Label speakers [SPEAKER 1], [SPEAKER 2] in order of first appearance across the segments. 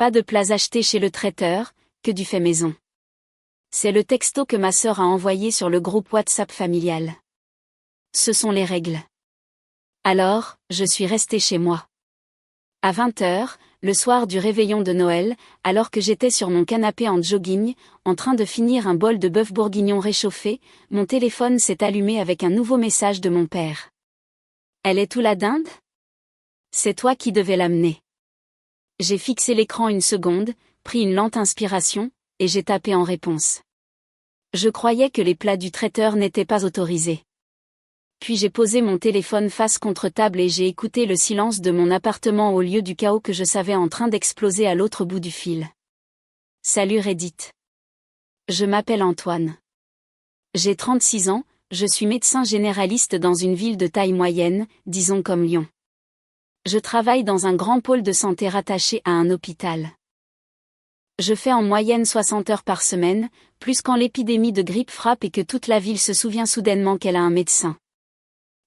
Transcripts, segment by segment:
[SPEAKER 1] Pas de plats achetés chez le traiteur, que du fait maison. C'est le texto que ma sœur a envoyé sur le groupe WhatsApp familial. Ce sont les règles. Alors, je suis restée chez moi. À 20h, le soir du réveillon de Noël, alors que j'étais sur mon canapé en jogging, en train de finir un bol de bœuf bourguignon réchauffé, mon téléphone s'est allumé avec un nouveau message de mon père. Elle est où la dinde? C'est toi qui devais l'amener. J'ai fixé l'écran une seconde, pris une lente inspiration, et j'ai tapé en réponse. Je croyais que les plats du traiteur n'étaient pas autorisés. Puis j'ai posé mon téléphone face contre table et j'ai écouté le silence de mon appartement au lieu du chaos que je savais en train d'exploser à l'autre bout du fil. Salut Reddit. Je m'appelle Antoine. J'ai 36 ans, je suis médecin généraliste dans une ville de taille moyenne, disons comme Lyon. Je travaille dans un grand pôle de santé rattaché à un hôpital. Je fais en moyenne 60 heures par semaine, plus quand l'épidémie de grippe frappe et que toute la ville se souvient soudainement qu'elle a un médecin.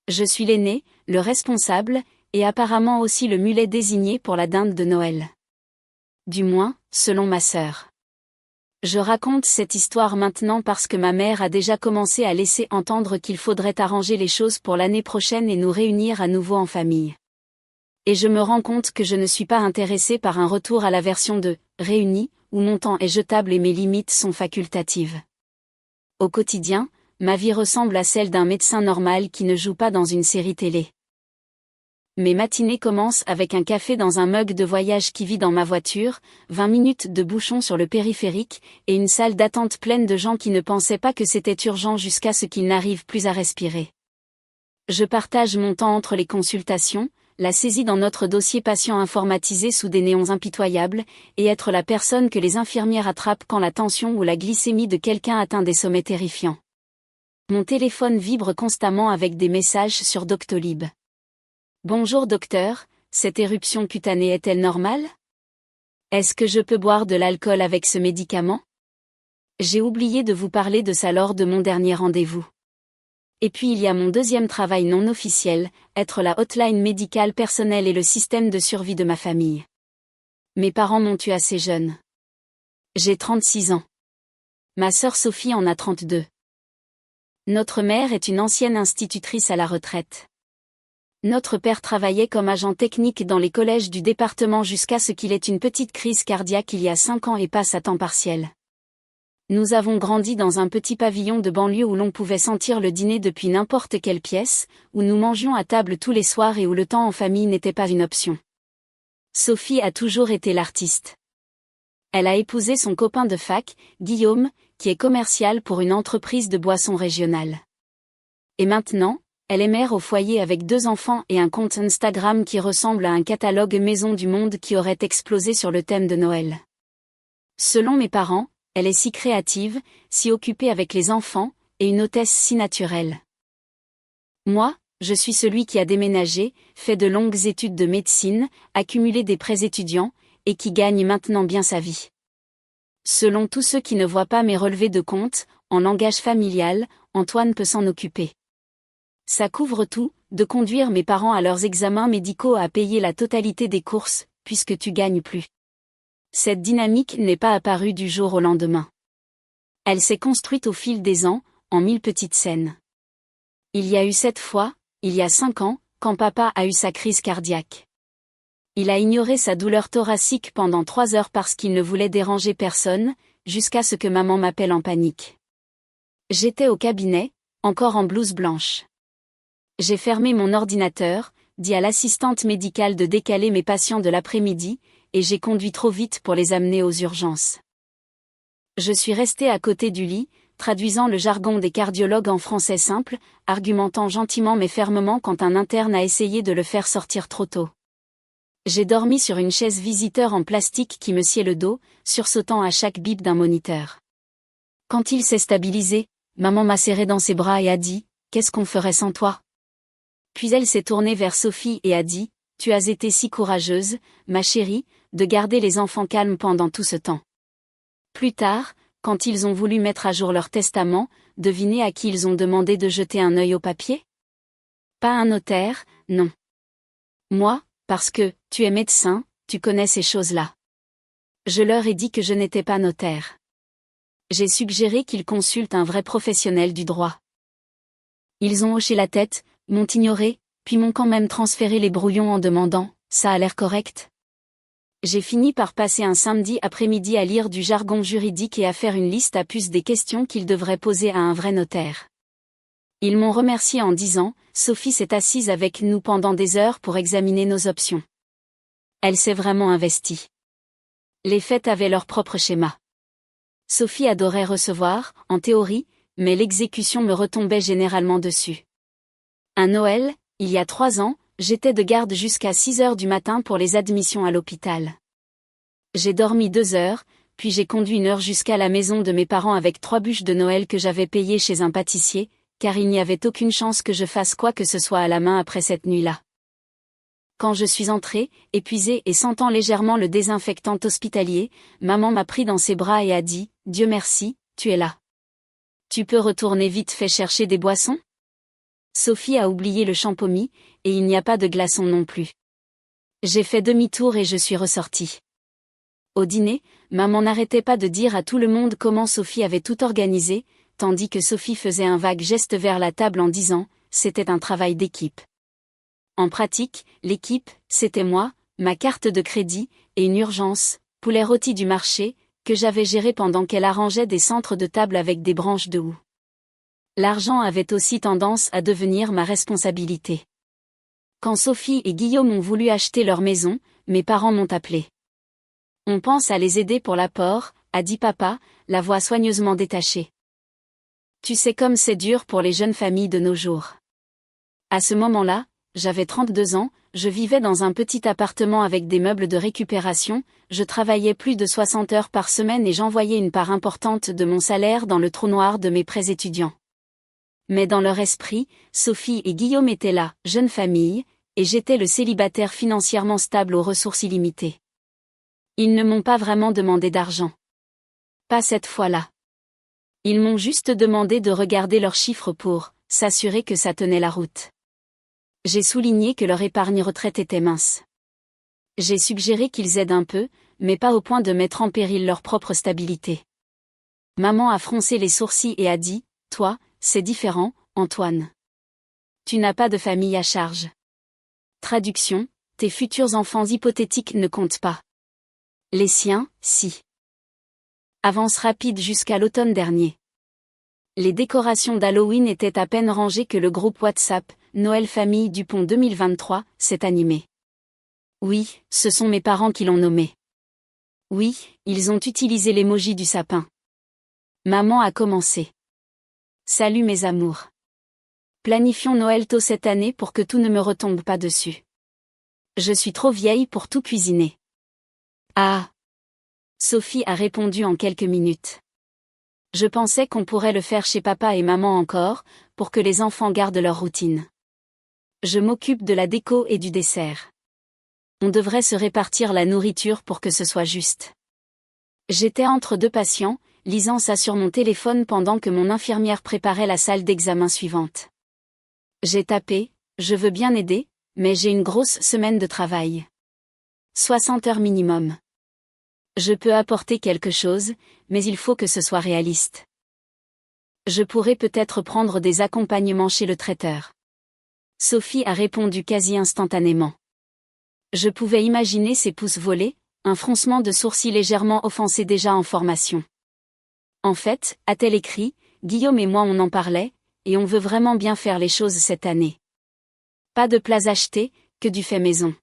[SPEAKER 1] Je suis l'aîné, le responsable, et apparemment aussi le mulet désigné pour la dinde de Noël. Du moins, selon ma sœur. Je raconte cette histoire maintenant parce que ma mère a déjà commencé à laisser entendre qu'il faudrait arranger les choses pour l'année prochaine et nous réunir à nouveau en famille. Et je me rends compte que je ne suis pas intéressée par un retour à la version de « réunis » où mon temps est jetable et mes limites sont facultatives. Au quotidien, ma vie ressemble à celle d'un médecin normal qui ne joue pas dans une série télé. Mes matinées commencent avec un café dans un mug de voyage qui vit dans ma voiture, 20 minutes de bouchon sur le périphérique, et une salle d'attente pleine de gens qui ne pensaient pas que c'était urgent jusqu'à ce qu'ils n'arrivent plus à respirer. Je partage mon temps entre les consultations, la saisie dans notre dossier patient informatisé sous des néons impitoyables, et être la personne que les infirmières attrapent quand la tension ou la glycémie de quelqu'un atteint des sommets terrifiants. Mon téléphone vibre constamment avec des messages sur Doctolib. Bonjour docteur, cette éruption cutanée est-elle normale? Est-ce que je peux boire de l'alcool avec ce médicament? J'ai oublié de vous parler de ça lors de mon dernier rendez-vous. Et puis il y a mon deuxième travail non officiel, être la hotline médicale personnelle et le système de survie de ma famille. Mes parents m'ont eu assez jeune. J'ai 36 ans. Ma sœur Sophie en a 32. Notre mère est une ancienne institutrice à la retraite. Notre père travaillait comme agent technique dans les collèges du département jusqu'à ce qu'il ait une petite crise cardiaque il y a 5 ans et passe à temps partiel. Nous avons grandi dans un petit pavillon de banlieue où l'on pouvait sentir le dîner depuis n'importe quelle pièce, où nous mangions à table tous les soirs et où le temps en famille n'était pas une option. Sophie a toujours été l'artiste. Elle a épousé son copain de fac, Guillaume, qui est commercial pour une entreprise de boissons régionale. Et maintenant, elle est mère au foyer avec 2 enfants et un compte Instagram qui ressemble à un catalogue maison du monde qui aurait explosé sur le thème de Noël. Selon mes parents, elle est si créative, si occupée avec les enfants, et une hôtesse si naturelle. Moi, je suis celui qui a déménagé, fait de longues études de médecine, accumulé des prêts étudiants, et qui gagne maintenant bien sa vie. Selon tous ceux qui ne voient pas mes relevés de compte, en langage familial, Antoine peut s'en occuper. Ça couvre tout, de conduire mes parents à leurs examens médicaux à payer la totalité des courses, puisque tu gagnes plus. Cette dynamique n'est pas apparue du jour au lendemain. Elle s'est construite au fil des ans, en 1000 petites scènes. Il y a eu cette fois, il y a 5 ans, quand papa a eu sa crise cardiaque. Il a ignoré sa douleur thoracique pendant 3 heures parce qu'il ne voulait déranger personne, jusqu'à ce que maman m'appelle en panique. J'étais au cabinet, encore en blouse blanche. J'ai fermé mon ordinateur, dit à l'assistante médicale de décaler mes patients de l'après-midi, et j'ai conduit trop vite pour les amener aux urgences. Je suis restée à côté du lit, traduisant le jargon des cardiologues en français simple, argumentant gentiment mais fermement quand un interne a essayé de le faire sortir trop tôt. J'ai dormi sur une chaise visiteur en plastique qui me sciait le dos, sursautant à chaque bip d'un moniteur. Quand il s'est stabilisé, maman m'a serré dans ses bras et a dit « Qu'est-ce qu'on ferait sans toi ?» Puis elle s'est tournée vers Sophie et a dit « Tu as été si courageuse, ma chérie, de garder les enfants calmes pendant tout ce temps. » Plus tard, quand ils ont voulu mettre à jour leur testament, devinez à qui ils ont demandé de jeter un œil au papier? Pas un notaire, non. Moi, parce que, tu es médecin, tu connais ces choses-là. Je leur ai dit que je n'étais pas notaire. J'ai suggéré qu'ils consultent un vrai professionnel du droit. Ils ont hoché la tête, m'ont ignoré, puis m'ont quand même transféré les brouillons en demandant « ça a l'air correct ?» J'ai fini par passer un samedi après-midi à lire du jargon juridique et à faire une liste à puces des questions qu'ils devraient poser à un vrai notaire. Ils m'ont remercié en disant « Sophie s'est assise avec nous pendant des heures pour examiner nos options. Elle s'est vraiment investie. » Les fêtes avaient leur propre schéma. Sophie adorait recevoir, en théorie, mais l'exécution me retombait généralement dessus. Un Noël, il y a 3 ans, j'étais de garde jusqu'à 6 heures du matin pour les admissions à l'hôpital. J'ai dormi 2 heures, puis j'ai conduit 1 heure jusqu'à la maison de mes parents avec 3 bûches de Noël que j'avais payées chez un pâtissier, car il n'y avait aucune chance que je fasse quoi que ce soit à la main après cette nuit-là. Quand je suis entrée, épuisée et sentant légèrement le désinfectant hospitalier, maman m'a pris dans ses bras et a dit « Dieu merci, tu es là. Tu peux retourner vite fait chercher des boissons ?» Sophie a oublié le champomis, et il n'y a pas de glaçons non plus. J'ai fait demi-tour et je suis ressortie. Au dîner, maman n'arrêtait pas de dire à tout le monde comment Sophie avait tout organisé, tandis que Sophie faisait un vague geste vers la table en disant « c'était un travail d'équipe ». En pratique, l'équipe, c'était moi, ma carte de crédit, et une urgence, poulet rôti du marché, que j'avais géré pendant qu'elle arrangeait des centres de table avec des branches de houx. L'argent avait aussi tendance à devenir ma responsabilité. Quand Sophie et Guillaume ont voulu acheter leur maison, mes parents m'ont appelé. On pense à les aider pour l'apport, a dit papa, la voix soigneusement détachée. Tu sais comme c'est dur pour les jeunes familles de nos jours. À ce moment-là, j'avais 32 ans, je vivais dans un petit appartement avec des meubles de récupération, je travaillais plus de 60 heures par semaine et j'envoyais une part importante de mon salaire dans le trou noir de mes prêts étudiants. Mais dans leur esprit, Sophie et Guillaume étaient là, jeune famille, et j'étais le célibataire financièrement stable aux ressources illimitées. Ils ne m'ont pas vraiment demandé d'argent. Pas cette fois-là. Ils m'ont juste demandé de regarder leurs chiffres pour s'assurer que ça tenait la route. J'ai souligné que leur épargne retraite était mince. J'ai suggéré qu'ils aident un peu, mais pas au point de mettre en péril leur propre stabilité. Maman a froncé les sourcils et a dit « Toi, c'est différent, Antoine. Tu n'as pas de famille à charge. » Traduction, tes futurs enfants hypothétiques ne comptent pas. Les siens, si. Avance rapide jusqu'à l'automne dernier. Les décorations d'Halloween étaient à peine rangées que le groupe WhatsApp, Noël Famille Dupont 2023, s'est animé. Oui, ce sont mes parents qui l'ont nommé. Oui, ils ont utilisé l'emoji du sapin. Maman a commencé. Salut mes amours. Planifions Noël tôt cette année pour que tout ne me retombe pas dessus. Je suis trop vieille pour tout cuisiner. Ah. Sophie a répondu en quelques minutes. Je pensais qu'on pourrait le faire chez papa et maman encore, pour que les enfants gardent leur routine. Je m'occupe de la déco et du dessert. On devrait se répartir la nourriture pour que ce soit juste. J'étais entre 2 patients, lisant ça sur mon téléphone pendant que mon infirmière préparait la salle d'examen suivante. J'ai tapé, je veux bien aider, mais j'ai une grosse semaine de travail. 60 heures minimum. Je peux apporter quelque chose, mais il faut que ce soit réaliste. Je pourrais peut-être prendre des accompagnements chez le traiteur. Sophie a répondu quasi instantanément. Je pouvais imaginer ses pouces volés, un froncement de sourcils légèrement offensé déjà en formation. En fait, a-t-elle écrit, Guillaume et moi on en parlait, et on veut vraiment bien faire les choses cette année. Pas de plats achetés, que du fait maison.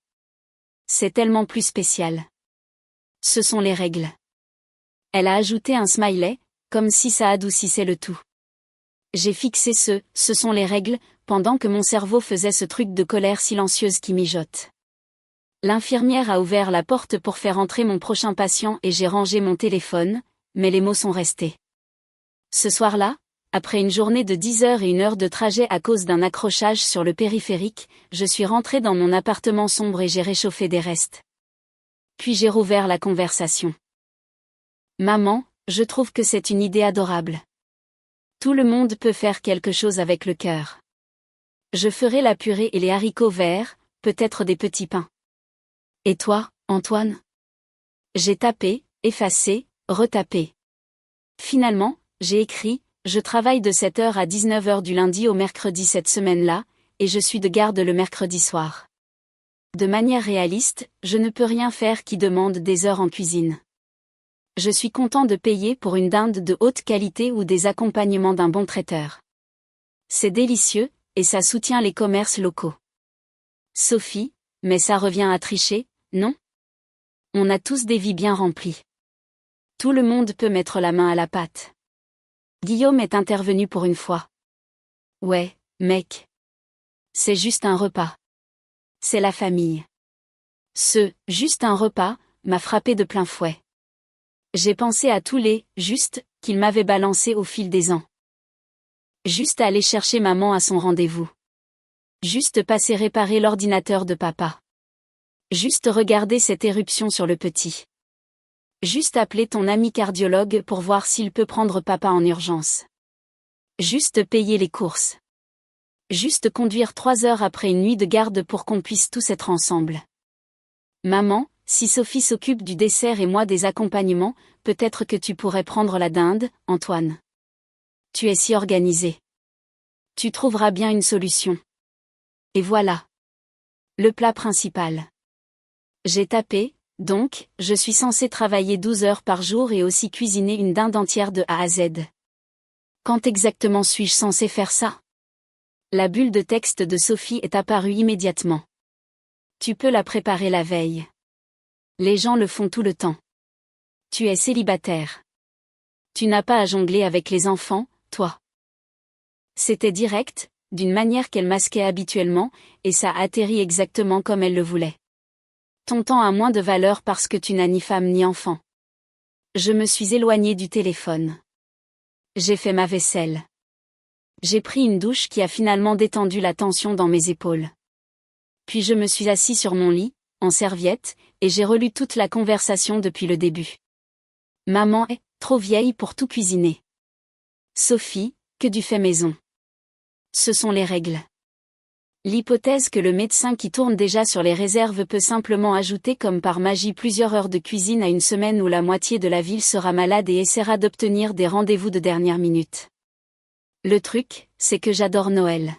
[SPEAKER 1] C'est tellement plus spécial. Ce sont les règles. Elle a ajouté un smiley, comme si ça adoucissait le tout. J'ai fixé ce sont les règles, pendant que mon cerveau faisait ce truc de colère silencieuse qui mijote. L'infirmière a ouvert la porte pour faire entrer mon prochain patient et j'ai rangé mon téléphone, mais les mots sont restés. Ce soir-là, après une journée de 10 heures et 1 heure de trajet à cause d'un accrochage sur le périphérique, je suis rentrée dans mon appartement sombre et j'ai réchauffé des restes. Puis j'ai rouvert la conversation. Maman, je trouve que c'est une idée adorable. Tout le monde peut faire quelque chose avec le cœur. Je ferai la purée et les haricots verts, peut-être des petits pains. Et toi, Antoine? J'ai tapé, Effacer, retaper. Finalement, j'ai écrit, je travaille de 7h à 19h du lundi au mercredi cette semaine-là, et je suis de garde le mercredi soir. De manière réaliste, je ne peux rien faire qui demande des heures en cuisine. Je suis content de payer pour une dinde de haute qualité ou des accompagnements d'un bon traiteur. C'est délicieux, et ça soutient les commerces locaux. Sophie, mais ça revient à tricher, non? On a tous des vies bien remplies. Tout le monde peut mettre la main à la pâte. Guillaume est intervenu pour une fois. Ouais, mec. C'est juste un repas. C'est la famille. Juste un repas, m'a frappé de plein fouet. J'ai pensé à tous les « juste » qu'il m'avait balancés au fil des ans. Juste aller chercher maman à son rendez-vous. Juste passer réparer l'ordinateur de papa. Juste regarder cette éruption sur le petit. Juste appeler ton ami cardiologue pour voir s'il peut prendre papa en urgence. Juste payer les courses. Juste conduire 3 heures après une nuit de garde pour qu'on puisse tous être ensemble. Maman, si Sophie s'occupe du dessert et moi des accompagnements, peut-être que tu pourrais prendre la dinde, Antoine. Tu es si organisé. Tu trouveras bien une solution. Et voilà. Le plat principal. J'ai tapé, donc, je suis censé travailler 12 heures par jour et aussi cuisiner une dinde entière de A à Z. Quand exactement suis-je censé faire ça? La bulle de texte de Sophie est apparue immédiatement. Tu peux la préparer la veille. Les gens le font tout le temps. Tu es célibataire. Tu n'as pas à jongler avec les enfants, toi. C'était direct, d'une manière qu'elle masquait habituellement, et ça atterrit exactement comme elle le voulait. Ton temps a moins de valeur parce que tu n'as ni femme ni enfant. Je me suis éloignée du téléphone. J'ai fait ma vaisselle. J'ai pris une douche qui a finalement détendu la tension dans mes épaules. Puis je me suis assis sur mon lit, en serviette, et j'ai relu toute la conversation depuis le début. Maman est trop vieille pour tout cuisiner. Sophie, que du fait maison. Ce sont les règles. L'hypothèse que le médecin qui tourne déjà sur les réserves peut simplement ajouter comme par magie plusieurs heures de cuisine à une semaine où la moitié de la ville sera malade et essaiera d'obtenir des rendez-vous de dernière minute. Le truc, c'est que j'adore Noël.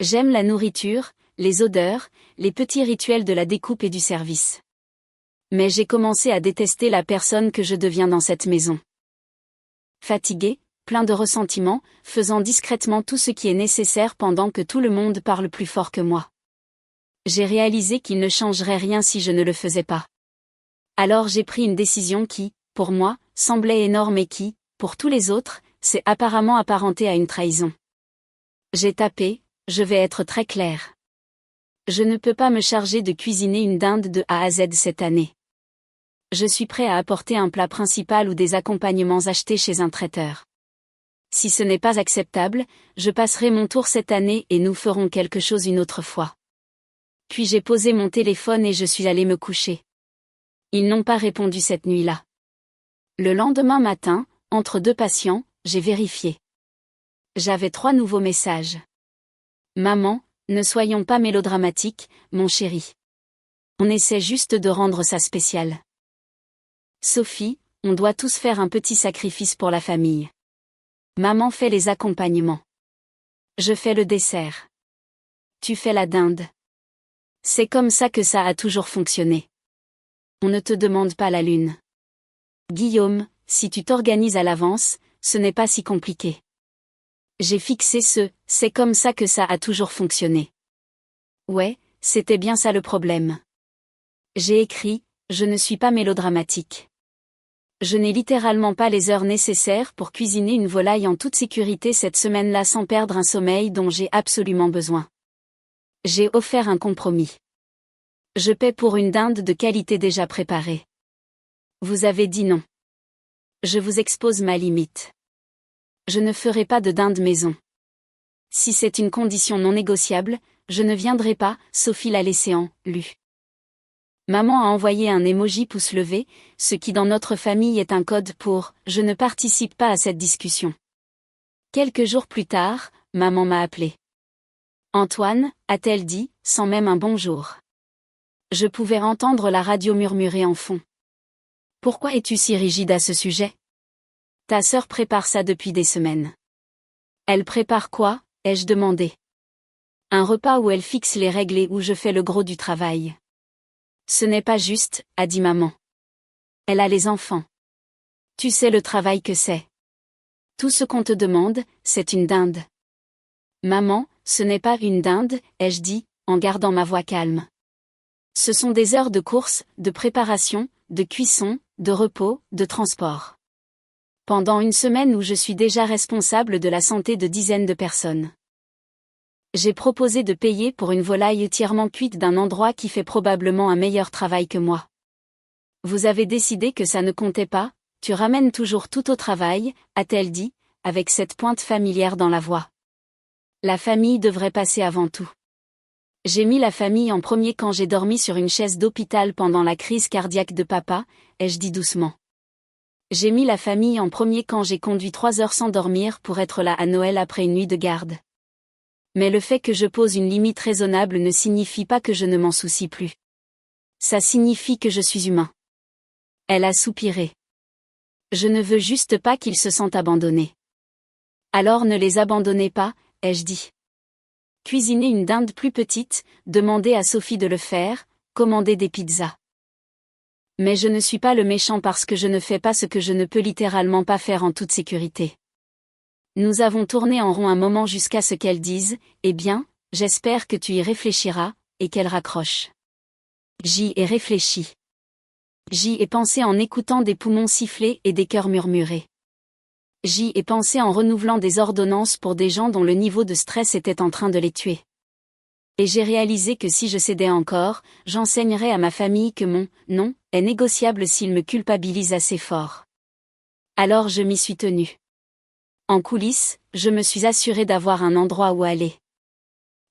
[SPEAKER 1] J'aime la nourriture, les odeurs, les petits rituels de la découpe et du service. Mais j'ai commencé à détester la personne que je deviens dans cette maison. Fatigué, plein de ressentiments, faisant discrètement tout ce qui est nécessaire pendant que tout le monde parle plus fort que moi. J'ai réalisé qu'il ne changerait rien si je ne le faisais pas. Alors j'ai pris une décision qui, pour moi, semblait énorme et qui, pour tous les autres, s'est apparemment apparentée à une trahison. J'ai tapé, je vais être très clair. Je ne peux pas me charger de cuisiner une dinde de A à Z cette année. Je suis prêt à apporter un plat principal ou des accompagnements achetés chez un traiteur. Si ce n'est pas acceptable, je passerai mon tour cette année et nous ferons quelque chose une autre fois. Puis j'ai posé mon téléphone et je suis allée me coucher. Ils n'ont pas répondu cette nuit-là. Le lendemain matin, entre 2 patients, j'ai vérifié. J'avais 3 nouveaux messages. Maman, ne soyons pas mélodramatiques, mon chéri. On essaie juste de rendre ça spécial. Sophie, on doit tous faire un petit sacrifice pour la famille. Maman fait les accompagnements. Je fais le dessert. Tu fais la dinde. C'est comme ça que ça a toujours fonctionné. On ne te demande pas la lune. Guillaume, si tu t'organises à l'avance, ce n'est pas si compliqué. J'ai fixé c'est comme ça que ça a toujours fonctionné. Ouais, c'était bien ça le problème. J'ai écrit, je ne suis pas mélodramatique. Je n'ai littéralement pas les heures nécessaires pour cuisiner une volaille en toute sécurité cette semaine-là sans perdre un sommeil dont j'ai absolument besoin. J'ai offert un compromis. Je paie pour une dinde de qualité déjà préparée. Vous avez dit non. Je vous expose ma limite. Je ne ferai pas de dinde maison. Si c'est une condition non négociable, je ne viendrai pas, Sophie l'a laissé en lu. Maman a envoyé un emoji pouce levé, ce qui dans notre famille est un code pour « je ne participe pas à cette discussion ». Quelques jours plus tard, maman m'a appelé. Antoine, a-t-elle dit, sans même un bonjour. Je pouvais entendre la radio murmurer en fond. Pourquoi es-tu si rigide à ce sujet? Ta sœur prépare ça depuis des semaines. Elle prépare quoi? Ai-je demandé. Un repas où elle fixe les règles et où je fais le gros du travail. Ce n'est pas juste, a dit maman. Elle a les enfants. Tu sais le travail que c'est. Tout ce qu'on te demande, c'est une dinde. Maman, ce n'est pas une dinde, ai-je dit, en gardant ma voix calme. Ce sont des heures de course, de préparation, de cuisson, de repos, de transport. Pendant une semaine où je suis déjà responsable de la santé de dizaines de personnes. J'ai proposé de payer pour une volaille entièrement cuite d'un endroit qui fait probablement un meilleur travail que moi. Vous avez décidé que ça ne comptait pas, tu ramènes toujours tout au travail, a-t-elle dit, avec cette pointe familière dans la voix. La famille devrait passer avant tout. J'ai mis la famille en premier quand j'ai dormi sur une chaise d'hôpital pendant la crise cardiaque de papa, ai-je dit doucement. J'ai mis la famille en premier quand j'ai conduit 3 heures sans dormir pour être là à Noël après une nuit de garde. Mais le fait que je pose une limite raisonnable ne signifie pas que je ne m'en soucie plus. Ça signifie que je suis humain. Elle a soupiré. Je ne veux juste pas qu'ils se sentent abandonnés. Alors ne les abandonnez pas, ai-je dit. Cuisinez une dinde plus petite, demandez à Sophie de le faire, commandez des pizzas. Mais je ne suis pas le méchant parce que je ne fais pas ce que je ne peux littéralement pas faire en toute sécurité. Nous avons tourné en rond un moment jusqu'à ce qu'elle dise, eh bien, j'espère que tu y réfléchiras, et qu'elle raccroche. J'y ai réfléchi. J'y ai pensé en écoutant des poumons siffler et des cœurs murmurer. J'y ai pensé en renouvelant des ordonnances pour des gens dont le niveau de stress était en train de les tuer. Et j'ai réalisé que si je cédais encore, j'enseignerais à ma famille que mon « non » est négociable s'il me culpabilise assez fort. Alors je m'y suis tenue. En coulisses, je me suis assurée d'avoir un endroit où aller.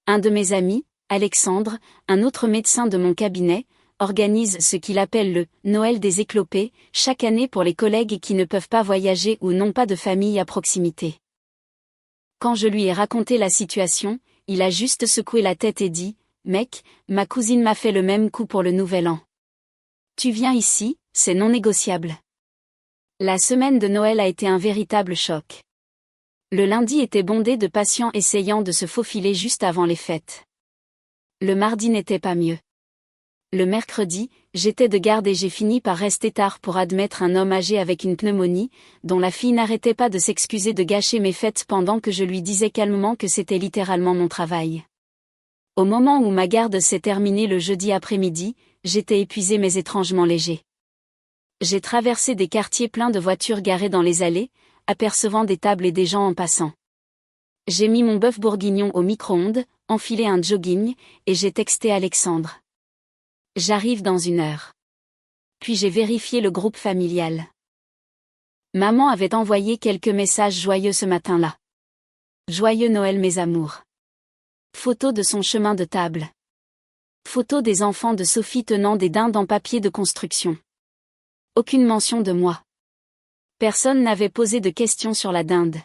[SPEAKER 1] Un de mes amis, Alexandre, un autre médecin de mon cabinet, organise ce qu'il appelle le « Noël des éclopés » chaque année pour les collègues qui ne peuvent pas voyager ou n'ont pas de famille à proximité. Quand je lui ai raconté la situation, il a juste secoué la tête et dit « Mec, ma cousine m'a fait le même coup pour le nouvel an. Tu viens ici, c'est non négociable. » La semaine de Noël a été un véritable choc. Le lundi était bondé de patients essayant de se faufiler juste avant les fêtes. Le mardi n'était pas mieux. Le mercredi, j'étais de garde et j'ai fini par rester tard pour admettre un homme âgé avec une pneumonie, dont la fille n'arrêtait pas de s'excuser de gâcher mes fêtes pendant que je lui disais calmement que c'était littéralement mon travail. Au moment où ma garde s'est terminée le jeudi après-midi, j'étais épuisé mais étrangement léger. J'ai traversé des quartiers pleins de voitures garées dans les allées, apercevant des tables et des gens en passant. J'ai mis mon bœuf bourguignon au micro-ondes, enfilé un jogging, et j'ai texté Alexandre. J'arrive dans 1 heure. Puis j'ai vérifié le groupe familial. Maman avait envoyé quelques messages joyeux ce matin-là. Joyeux Noël mes amours. Photo de son chemin de table. Photo des enfants de Sophie tenant des dindes en papier de construction. Aucune mention de moi. Personne n'avait posé de questions sur la dinde.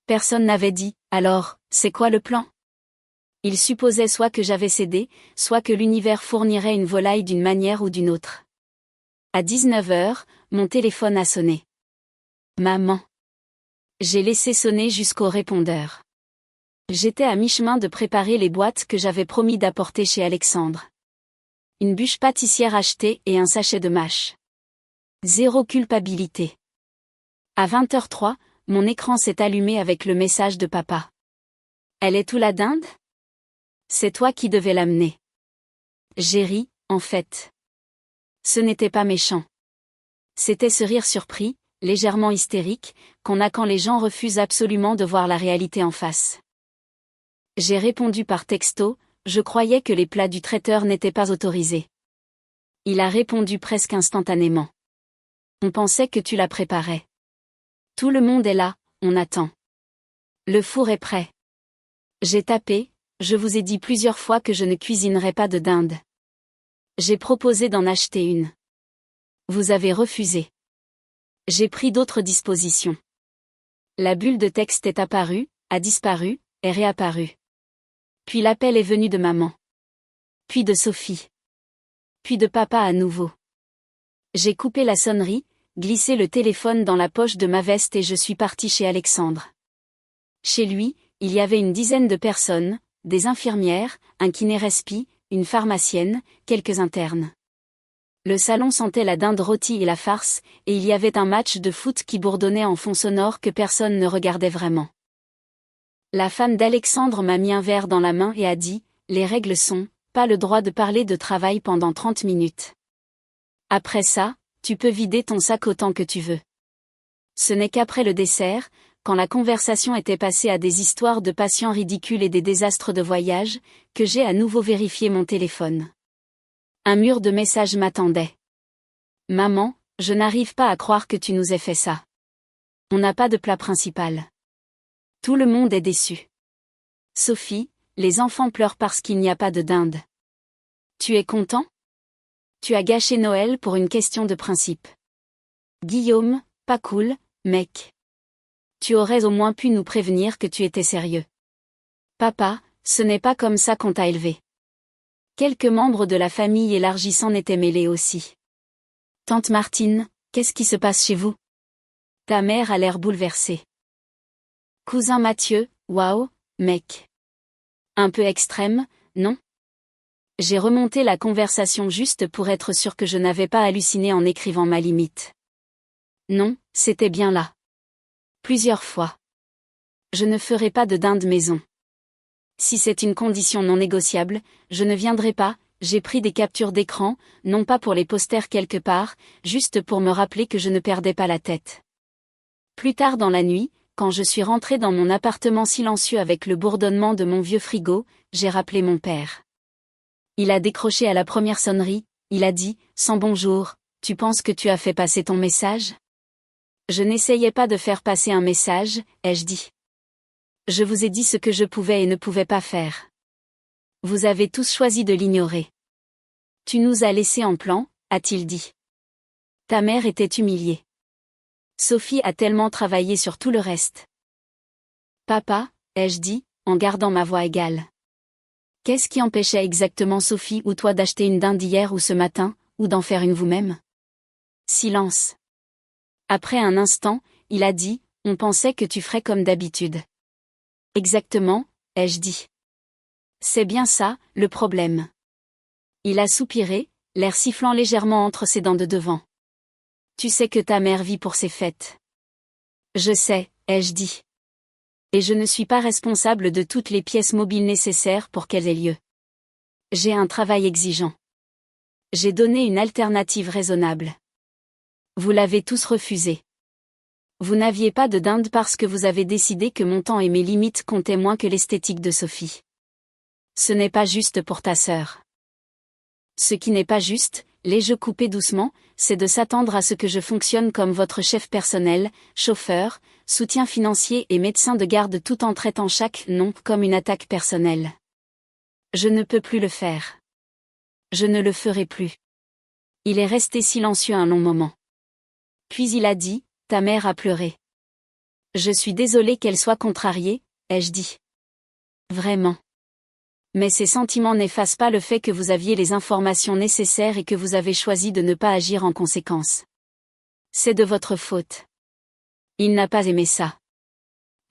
[SPEAKER 1] Personne n'avait dit, alors, c'est quoi le plan? Il supposait soit que j'avais cédé, soit que l'univers fournirait une volaille d'une manière ou d'une autre. À 19 heures, mon téléphone a sonné. Maman. J'ai laissé sonner jusqu'au répondeur. J'étais à mi-chemin de préparer les boîtes que j'avais promis d'apporter chez Alexandre. Une bûche pâtissière achetée et un sachet de mâche. Zéro culpabilité. À 20h03, mon écran s'est allumé avec le message de papa. Elle est où la dinde? C'est toi qui devais l'amener. J'ai ri, en fait. Ce n'était pas méchant. C'était ce rire surpris, légèrement hystérique, qu'on a quand les gens refusent absolument de voir la réalité en face. J'ai répondu par texto, je croyais que les plats du traiteur n'étaient pas autorisés. Il a répondu presque instantanément. On pensait que tu la préparais. Tout le monde est là, on attend. Le four est prêt. J'ai tapé, je vous ai dit plusieurs fois que je ne cuisinerais pas de dinde. J'ai proposé d'en acheter une. Vous avez refusé. J'ai pris d'autres dispositions. La bulle de texte est apparue, a disparu, est réapparue. Puis l'appel est venu de maman. Puis de Sophie. Puis de papa à nouveau. J'ai coupé la sonnerie, glissé le téléphone dans la poche de ma veste et je suis partie chez Alexandre. Chez lui, il y avait une dizaine de personnes, des infirmières, un kiné-respi, une pharmacienne, quelques internes. Le salon sentait la dinde rôtie et la farce, et il y avait un match de foot qui bourdonnait en fond sonore que personne ne regardait vraiment. La femme d'Alexandre m'a mis un verre dans la main et a dit, les règles sont, pas le droit de parler de travail pendant 30 minutes. Après ça, tu peux vider ton sac autant que tu veux. Ce n'est qu'après le dessert, quand la conversation était passée à des histoires de patients ridicules et des désastres de voyage, que j'ai à nouveau vérifié mon téléphone. Un mur de messages m'attendait. Maman, je n'arrive pas à croire que tu nous aies fait ça. On n'a pas de plat principal. Tout le monde est déçu. Sophie, les enfants pleurent parce qu'il n'y a pas de dinde. Tu es content? Tu as gâché Noël pour une question de principe. Guillaume, pas cool, mec. Tu aurais au moins pu nous prévenir que tu étais sérieux. Papa, ce n'est pas comme ça qu'on t'a élevé. Quelques membres de la famille élargie s'en étaient mêlés aussi. Tante Martine, qu'est-ce qui se passe chez vous? Ta mère a l'air bouleversée. Cousin Mathieu, waouh, mec. Un peu extrême, non? J'ai remonté la conversation juste pour être sûr que je n'avais pas halluciné en écrivant ma limite. Non, c'était bien là. Plusieurs fois. Je ne ferai pas de dinde maison. Si c'est une condition non négociable, je ne viendrai pas, j'ai pris des captures d'écran, non pas pour les posters quelque part, juste pour me rappeler que je ne perdais pas la tête. Plus tard dans la nuit, quand je suis rentrée dans mon appartement silencieux avec le bourdonnement de mon vieux frigo, j'ai rappelé mon père. Il a décroché à la première sonnerie, il a dit, sans bonjour, tu penses que tu as fait passer ton message? Je n'essayais pas de faire passer un message, ai-je dit. Je vous ai dit ce que je pouvais et ne pouvais pas faire. Vous avez tous choisi de l'ignorer. Tu nous as laissés en plan, a-t-il dit. Ta mère était humiliée. Sophie a tellement travaillé sur tout le reste. Papa, ai-je dit, en gardant ma voix égale. Qu'est-ce qui empêchait exactement Sophie ou toi d'acheter une dinde hier ou ce matin, ou d'en faire une vous-même? Silence. Après un instant, il a dit, on pensait que tu ferais comme d'habitude. Exactement, ai-je dit. C'est bien ça, le problème. Il a soupiré, l'air sifflant légèrement entre ses dents de devant. Tu sais que ta mère vit pour ses fêtes. Je sais, ai-je dit. Et je ne suis pas responsable de toutes les pièces mobiles nécessaires pour qu'elles aient lieu. J'ai un travail exigeant. J'ai donné une alternative raisonnable. Vous l'avez tous refusé. Vous n'aviez pas de dinde parce que vous avez décidé que mon temps et mes limites comptaient moins que l'esthétique de Sophie. Ce n'est pas juste pour ta sœur. Ce qui n'est pas juste, l'ai-je coupé doucement, c'est de s'attendre à ce que je fonctionne comme votre chef personnel, chauffeur, soutien financier et médecin de garde tout en traitant chaque non comme une attaque personnelle. Je ne peux plus le faire. Je ne le ferai plus. Il est resté silencieux un long moment. Puis il a dit, ta mère a pleuré. Je suis désolée qu'elle soit contrariée, ai-je dit. Vraiment. Mais ces sentiments n'effacent pas le fait que vous aviez les informations nécessaires et que vous avez choisi de ne pas agir en conséquence. C'est de votre faute. Il n'a pas aimé ça.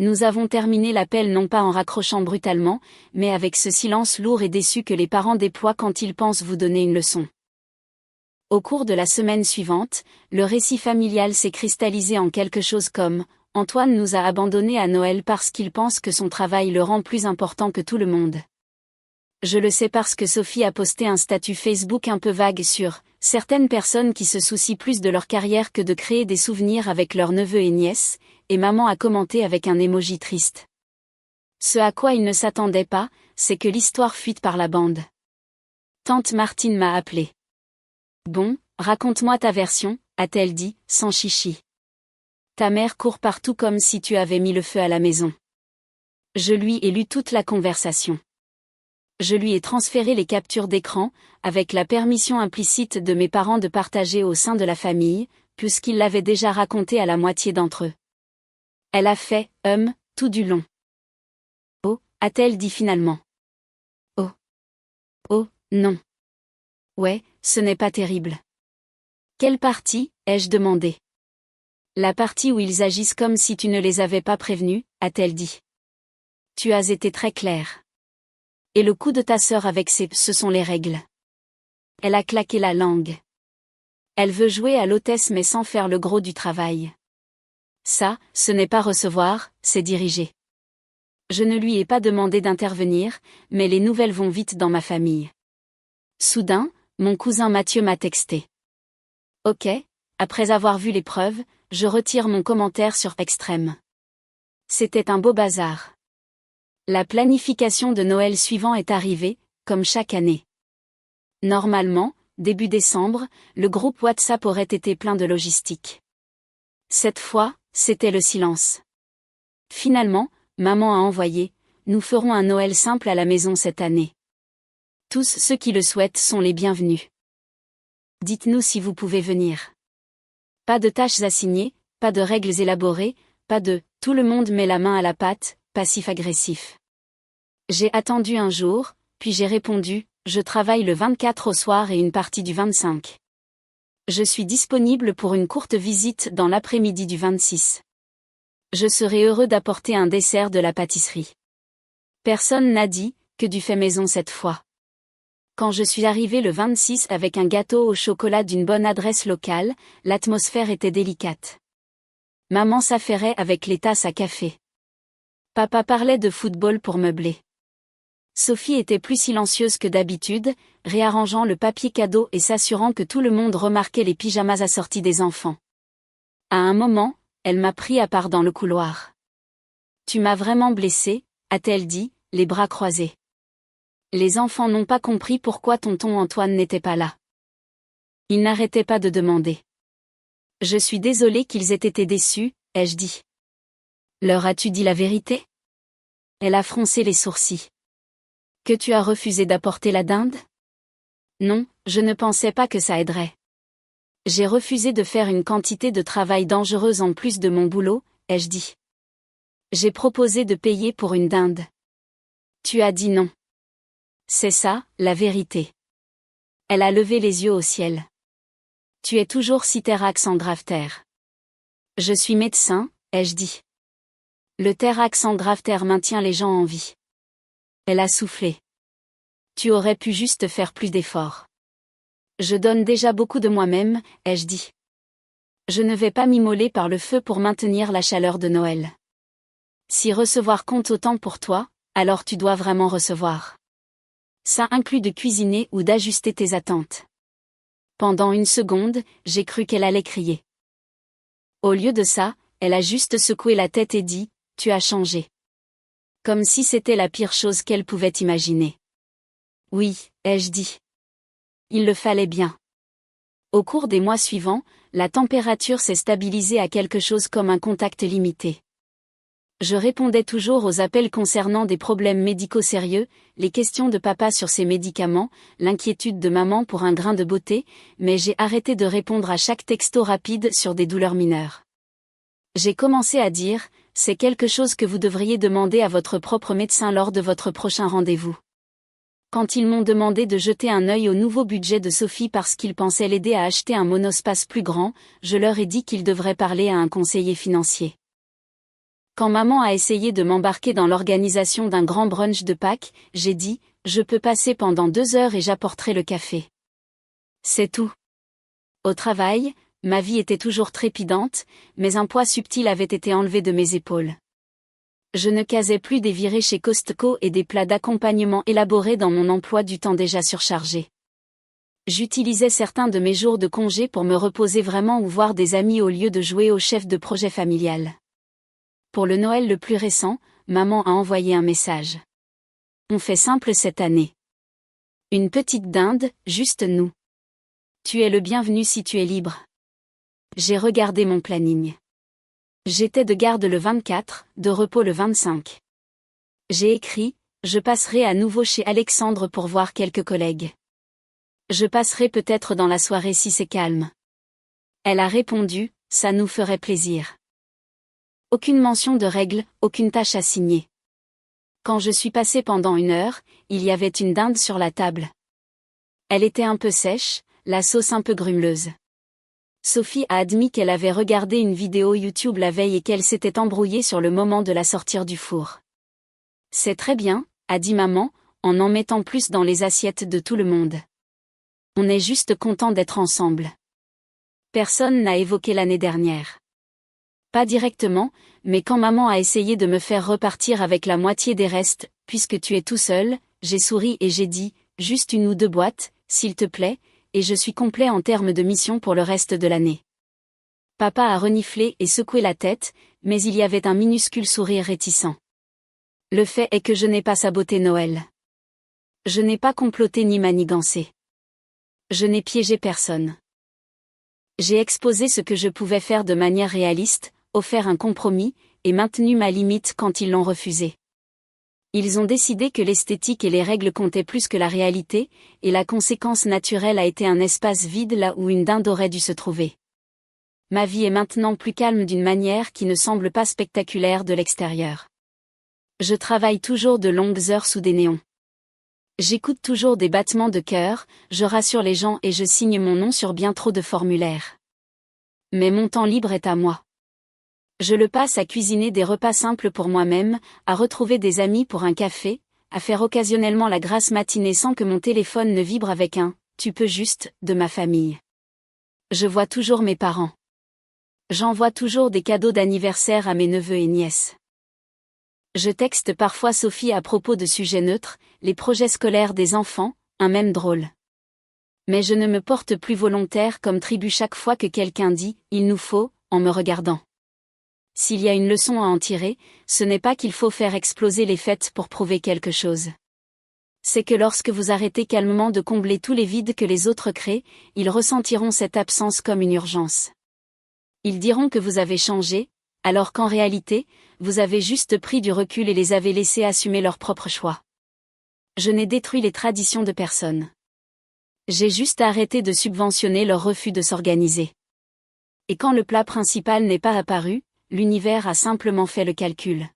[SPEAKER 1] Nous avons terminé l'appel non pas en raccrochant brutalement, mais avec ce silence lourd et déçu que les parents déploient quand ils pensent vous donner une leçon. Au cours de la semaine suivante, le récit familial s'est cristallisé en quelque chose comme « Antoine nous a abandonnés à Noël parce qu'il pense que son travail le rend plus important que tout le monde. » Je le sais parce que Sophie a posté un statut Facebook un peu vague sur « Certaines personnes qui se soucient plus de leur carrière que de créer des souvenirs avec leurs neveux et nièces », et maman a commenté avec un emoji triste. Ce à quoi il ne s'attendait pas, c'est que l'histoire fuite par la bande. Tante Martine m'a appelé. Bon, raconte-moi ta version, a-t-elle dit, sans chichi. Ta mère court partout comme si tu avais mis le feu à la maison. Je lui ai lu toute la conversation. Je lui ai transféré les captures d'écran, avec la permission implicite de mes parents de partager au sein de la famille, puisqu'ils l'avaient déjà raconté à la moitié d'entre eux. Elle a fait, tout du long. Oh, a-t-elle dit finalement. Oh. Oh, non. Ouais, ce n'est pas terrible. Quelle partie, ai-je demandé. La partie où ils agissent comme si tu ne les avais pas prévenus, a-t-elle dit. Tu as été très clair. Et le coup de ta sœur avec ce sont les règles. Elle a claqué la langue. Elle veut jouer à l'hôtesse mais sans faire le gros du travail. Ça, ce n'est pas recevoir, c'est diriger. Je ne lui ai pas demandé d'intervenir, mais les nouvelles vont vite dans ma famille. Soudain, mon cousin Mathieu m'a texté. Ok, après avoir vu les preuves, je retire mon commentaire sur Extrême. C'était un beau bazar. La planification de Noël suivant est arrivée, comme chaque année. Normalement, début décembre, le groupe WhatsApp aurait été plein de logistique. Cette fois, c'était le silence. Finalement, maman a envoyé « Nous ferons un Noël simple à la maison cette année. Tous ceux qui le souhaitent sont les bienvenus. Dites-nous si vous pouvez venir. » Pas de tâches assignées, pas de règles élaborées, pas de « tout le monde met la main à la pâte », passif-agressif. J'ai attendu un jour, puis j'ai répondu « Je travaille le 24 au soir et une partie du 25. Je suis disponible pour une courte visite dans l'après-midi du 26. Je serai heureux d'apporter un dessert de la pâtisserie. » Personne n'a dit que du fait maison cette fois. Quand je suis arrivée le 26 avec un gâteau au chocolat d'une bonne adresse locale, l'atmosphère était délicate. Maman s'affairait avec les tasses à café. Papa parlait de football pour meubler. Sophie était plus silencieuse que d'habitude, réarrangeant le papier cadeau et s'assurant que tout le monde remarquait les pyjamas assortis des enfants. À un moment, elle m'a pris à part dans le couloir. « Tu m'as vraiment blessée », a-t-elle dit, les bras croisés. Les enfants n'ont pas compris pourquoi tonton Antoine n'était pas là. Ils n'arrêtaient pas de demander. Je suis désolée qu'ils aient été déçus, ai-je dit. Leur as-tu dit la vérité? Elle a froncé les sourcils. Que tu as refusé d'apporter la dinde? Non, je ne pensais pas que ça aiderait. J'ai refusé de faire une quantité de travail dangereuse en plus de mon boulot, ai-je dit. J'ai proposé de payer pour une dinde. Tu as dit non. C'est ça, la vérité. Elle a levé les yeux au ciel. Tu es toujours Citerax en Grafter. Je suis médecin, ai-je dit. Le Terax en Grafter maintient les gens en vie. Elle a soufflé. Tu aurais pu juste faire plus d'efforts. Je donne déjà beaucoup de moi-même, ai-je dit. Je ne vais pas m'immoler par le feu pour maintenir la chaleur de Noël. Si recevoir compte autant pour toi, alors tu dois vraiment recevoir. Ça inclut de cuisiner ou d'ajuster tes attentes. Pendant une seconde, j'ai cru qu'elle allait crier. Au lieu de ça, elle a juste secoué la tête et dit « Tu as changé ». Comme si c'était la pire chose qu'elle pouvait imaginer. Oui, ai-je dit. Il le fallait bien. Au cours des mois suivants, la température s'est stabilisée à quelque chose comme un contact limité. Je répondais toujours aux appels concernant des problèmes médicaux sérieux, les questions de papa sur ses médicaments, l'inquiétude de maman pour un grain de beauté, mais j'ai arrêté de répondre à chaque texto rapide sur des douleurs mineures. J'ai commencé à dire, c'est quelque chose que vous devriez demander à votre propre médecin lors de votre prochain rendez-vous. Quand ils m'ont demandé de jeter un œil au nouveau budget de Sophie parce qu'ils pensaient l'aider à acheter un monospace plus grand, je leur ai dit qu'ils devraient parler à un conseiller financier. Quand maman a essayé de m'embarquer dans l'organisation d'un grand brunch de Pâques, j'ai dit, je peux passer pendant 2 heures et j'apporterai le café. C'est tout. Au travail, ma vie était toujours trépidante, mais un poids subtil avait été enlevé de mes épaules. Je ne casais plus des virées chez Costco et des plats d'accompagnement élaborés dans mon emploi du temps déjà surchargé. J'utilisais certains de mes jours de congé pour me reposer vraiment ou voir des amis au lieu de jouer au chef de projet familial. Pour le Noël le plus récent, maman a envoyé un message. On fait simple cette année. Une petite dinde, juste nous. Tu es le bienvenu si tu es libre. J'ai regardé mon planning. J'étais de garde le 24, de repos le 25. J'ai écrit, je passerai à nouveau chez Alexandre pour voir quelques collègues. Je passerai peut-être dans la soirée si c'est calme. Elle a répondu, ça nous ferait plaisir. Aucune mention de règles, aucune tâche à signer. Quand je suis passée pendant 1 heure, il y avait une dinde sur la table. Elle était un peu sèche, la sauce un peu grumeleuse. Sophie a admis qu'elle avait regardé une vidéo YouTube la veille et qu'elle s'était embrouillée sur le moment de la sortir du four. C'est très bien, a dit maman, en mettant plus dans les assiettes de tout le monde. On est juste content d'être ensemble. Personne n'a évoqué l'année dernière. Pas directement, mais quand maman a essayé de me faire repartir avec la moitié des restes, puisque tu es tout seul, j'ai souri et j'ai dit, juste 1 ou 2 boîtes, s'il te plaît, et je suis complet en termes de mission pour le reste de l'année. Papa a reniflé et secoué la tête, mais il y avait un minuscule sourire réticent. Le fait est que je n'ai pas saboté Noël. Je n'ai pas comploté ni manigancé. Je n'ai piégé personne. J'ai exposé ce que je pouvais faire de manière réaliste, offert un compromis, et maintenu ma limite quand ils l'ont refusé. Ils ont décidé que l'esthétique et les règles comptaient plus que la réalité, et la conséquence naturelle a été un espace vide là où une dinde aurait dû se trouver. Ma vie est maintenant plus calme d'une manière qui ne semble pas spectaculaire de l'extérieur. Je travaille toujours de longues heures sous des néons. J'écoute toujours des battements de cœur, je rassure les gens et je signe mon nom sur bien trop de formulaires. Mais mon temps libre est à moi. Je le passe à cuisiner des repas simples pour moi-même, à retrouver des amis pour un café, à faire occasionnellement la grasse matinée sans que mon téléphone ne vibre avec un « tu peux juste » de ma famille. Je vois toujours mes parents. J'envoie toujours des cadeaux d'anniversaire à mes neveux et nièces. Je texte parfois Sophie à propos de sujets neutres, les projets scolaires des enfants, un mème drôle. Mais je ne me porte plus volontaire comme tribu chaque fois que quelqu'un dit « il nous faut » en me regardant. S'il y a une leçon à en tirer, ce n'est pas qu'il faut faire exploser les fêtes pour prouver quelque chose. C'est que lorsque vous arrêtez calmement de combler tous les vides que les autres créent, ils ressentiront cette absence comme une urgence. Ils diront que vous avez changé, alors qu'en réalité, vous avez juste pris du recul et les avez laissés assumer leurs propres choix. Je n'ai détruit les traditions de personne. J'ai juste arrêté de subventionner leur refus de s'organiser. Et quand le plat principal n'est pas apparu, l'univers a simplement fait le calcul.